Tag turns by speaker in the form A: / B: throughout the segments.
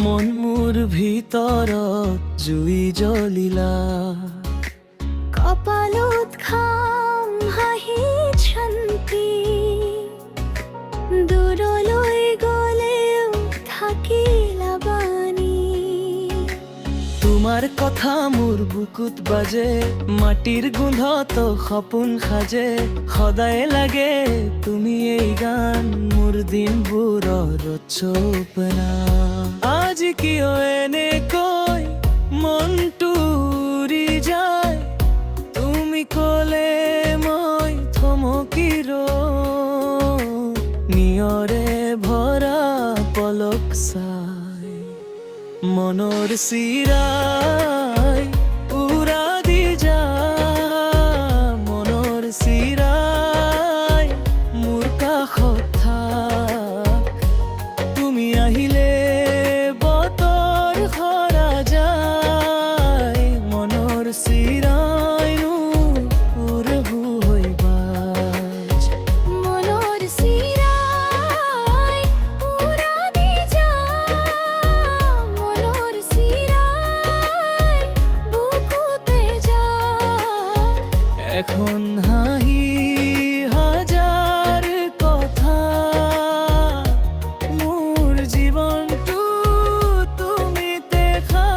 A: মন মোৰ ভিতৰত জুই জ্বলিলা,
B: কপালত খাম হাঁহি শান্তি, দূৰলৈ গলেও থাকিলা বাণী।
A: তোমাৰ কথা মোৰ বুকুত বাজে, মাটিৰ গোন্ধত সপোন সাজে, সদায় লাগে তুমি এই গান মোৰ দিনবোৰৰ ৰচনা। আজি কিয় এনেকৈ মনটো উৰি যায়, তুমি ক'লে মই থমকি ৰওঁ, নিয়ৰে ভৰা পলক চাই মনৰ চিৰাই উৰা দি যা, মনৰ চিৰাই মোৰ কাষত থাক, তুমি আহিলে বতৰ সৰা যায়, মনৰ চিৰাই মোৰ হৈ বাজ।
B: মনৰ চিৰাই উৰা দি যা, মনৰ চিৰাই বুকুতে যা।
A: এখন হাঁহি হাজাৰ কথা, মোৰ জীৱনটো তুমি দেখা।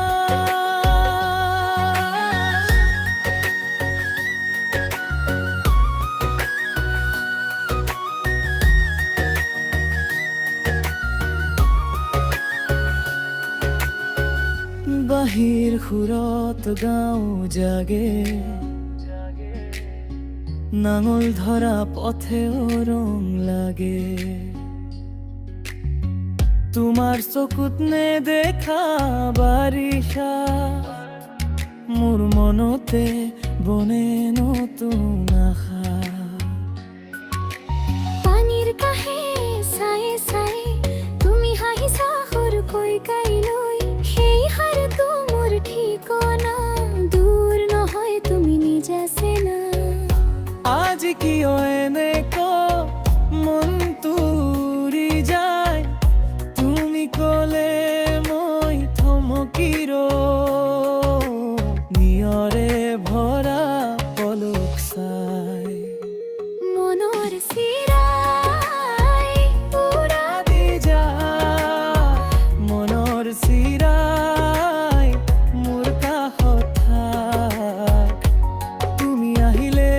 A: বাহিৰ সুৰত গাঁও জাগে, নাঙল ধৰা পথেও ৰং লাগে, তোমাৰ চকুত নেদেখা বাৰিষা মোৰ মনতে বনে নতুন আশা।
B: পানীৰ কাষে চাই চাই তুমি হাঁহিছা সৰুকৈ কাইলৈ, সেই সাৰটো মোৰ ঠিকনা, দূৰ নহয় তুমি নিজ আছে না।
A: আজি কিয় এনেকৈ মনটো উৰি যায়, তুমি ক'লে মই থমকি ৰওঁ, নিয়ৰে ভৰা পলক চাই
B: মনৰ চিৰাই উৰা
A: দি যা, মনৰ চিৰাই মোৰ কাষত থাক, তুমি আহিলে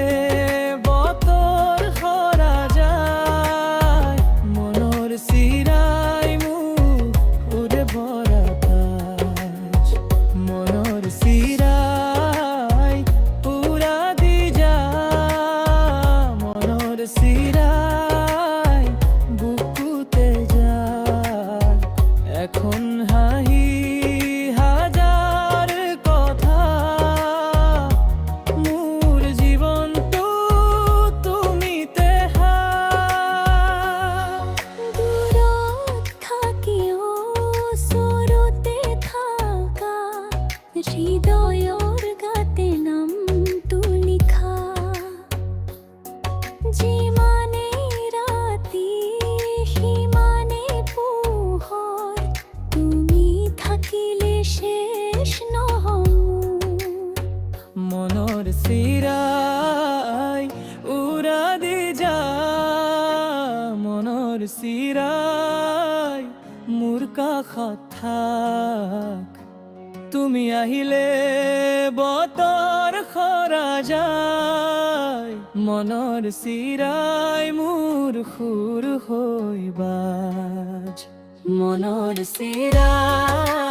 A: বতৰ সৰা যায়, মনৰ চিৰাই মোৰ ভৰা বাজ। মনৰ চিৰাই উৰা দি যা, মনৰ চিৰাই বুকুতে যায়, এখন হাঁহি হাজাৰ কথা, মোৰ জীৱনটো তুমি তেহা।
B: দূৰত থাকিও ওচৰতে থাকা, হৃদয়ৰ গাতে নামটো লিখা। যিমানেই ৰাতি সিমানেই পোহৰ, তুমি থাকিলে শেষ নহয়।
A: মনৰ চিৰাই উৰা দি যা, মনৰ চিৰাই মোৰ কাষত থাক, তুমি আহিলে বতৰ সৰা যায়, মনৰ চিৰাই মোৰ সুৰ হৈ বাজ। মনৰ চিৰাই